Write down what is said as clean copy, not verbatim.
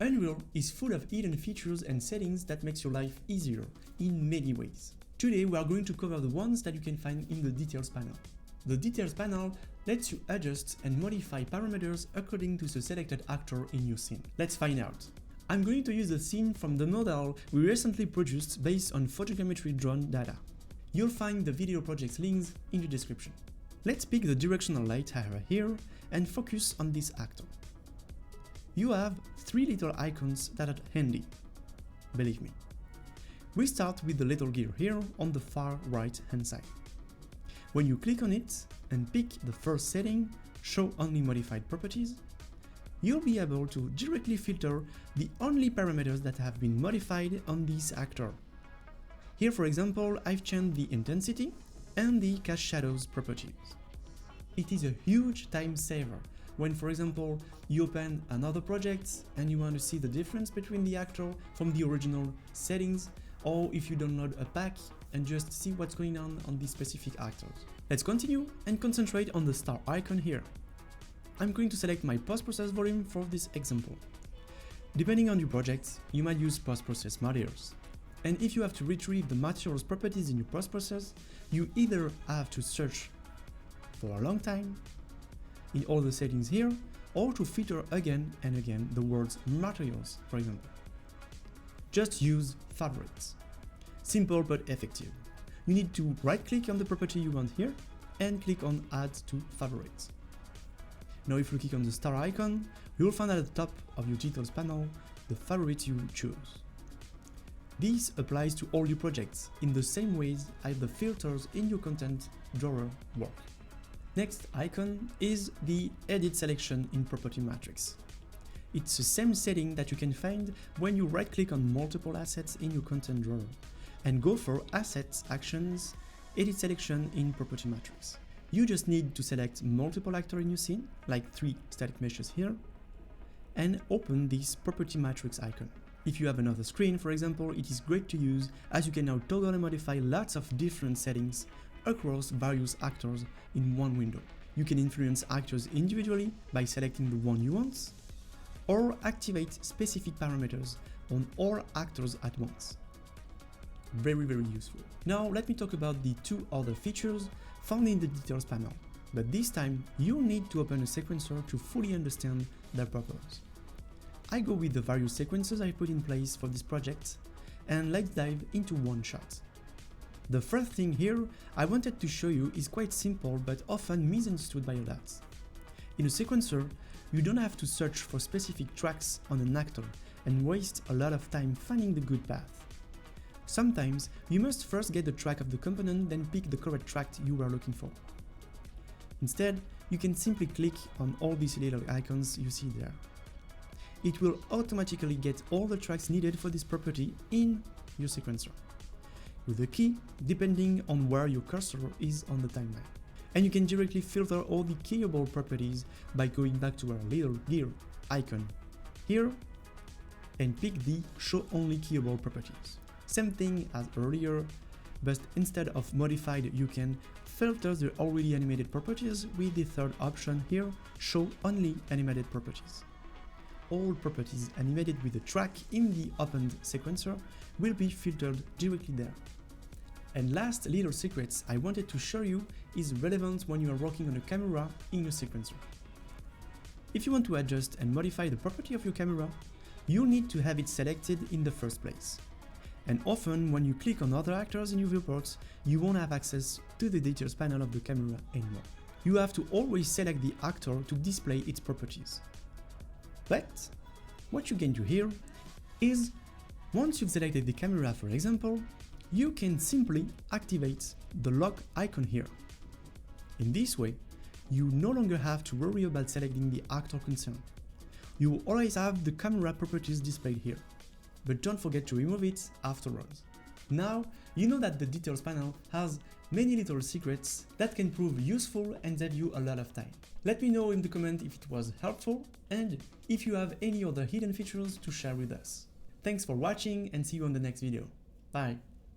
Unreal is full of hidden features and settings that makes your life easier in many ways. Today we are going to cover the ones that you can find in the Details panel. The Details panel lets you adjust and modify parameters according to the selected actor in your scene. Let's find out. I'm going to use a scene from the model we recently produced based on photogrammetry drawn data. You'll find the video project's links in the description. Let's pick the directional light area here and focus on this actor. You have three little icons that are handy, believe me. We start with the little gear here on the far right hand side. When you click on it and pick the first setting, Show Only Modified Properties, you'll be able to directly filter the only parameters that have been modified on this actor. Here, for example, I've changed the intensity and the cast shadows properties. It is a huge time saver when, for example, you open another project and you want to see the difference between the actor from the original settings, or if you download a pack and just see what's going on these specific actors. Let's continue and concentrate on the star icon here. I'm going to select my post-process volume for this example. Depending on your project, you might use post-process materials. And if you have to retrieve the materials properties in your post-process, you either have to search for a long time in all the settings here, or to filter again and again the words materials, for example. Just use favorites. Simple but effective. You need to right-click on the property you want here and click on Add to Favorites. Now if you click on the star icon, you'll find at the top of your details panel the favorite you choose. This applies to all your projects in the same ways as the filters in your content drawer work. Next icon is the Edit Selection in Property Matrix. It's the same setting that you can find when you right-click on multiple assets in your content drawer and go for Assets, Actions, Edit Selection in Property Matrix. You just need to select multiple actors in your scene, like 3 static meshes here, and open this Property Matrix icon. If you have another screen, for example, it is great to use as you can now totally modify lots of different settings across various actors in one window. You can influence actors individually by selecting the one you want, or activate specific parameters on all actors at once. Very useful. Now let me talk about the 2 other features found in the Details panel, but this time you'll need to open a sequencer to fully understand their purpose. I go with the various sequences I put in place for this project, and let's dive into one shot. The first thing here I wanted to show you is quite simple but often misunderstood by a lot. In a sequencer, you don't have to search for specific tracks on an actor and waste a lot of time finding the good path. Sometimes you must first get the track of the component, then pick the correct track you are looking for. Instead, you can simply click on all these little icons you see there. It will automatically get all the tracks needed for this property in your sequencer, with a key depending on where your cursor is on the timeline. And you can directly filter all the Keyable properties by going back to our little gear icon here and pick the Show Only Keyable properties. Same thing as earlier, but instead of modified, you can filter the already animated properties with the third option here, Show Only Animated Properties. All properties animated with the track in the opened sequencer will be filtered directly there. And last little secrets I wanted to show you is relevant when you are working on a camera in your sequencer. If you want to adjust and modify the property of your camera, you'll need to have it selected in the first place. And often when you click on other actors in your viewports, you won't have access to the details panel of the camera anymore. You have to always select the actor to display its properties. But what you can do here is, once you've selected the camera, for example, you can simply activate the lock icon here. In this way, you no longer have to worry about selecting the actor concerned. You will always have the camera properties displayed here, but don't forget to remove it afterwards. Now, you know that the Details panel has many little secrets that can prove useful and save you a lot of time. Let me know in the comment if it was helpful and if you have any other hidden features to share with us. Thanks for watching and see you on the next video. Bye!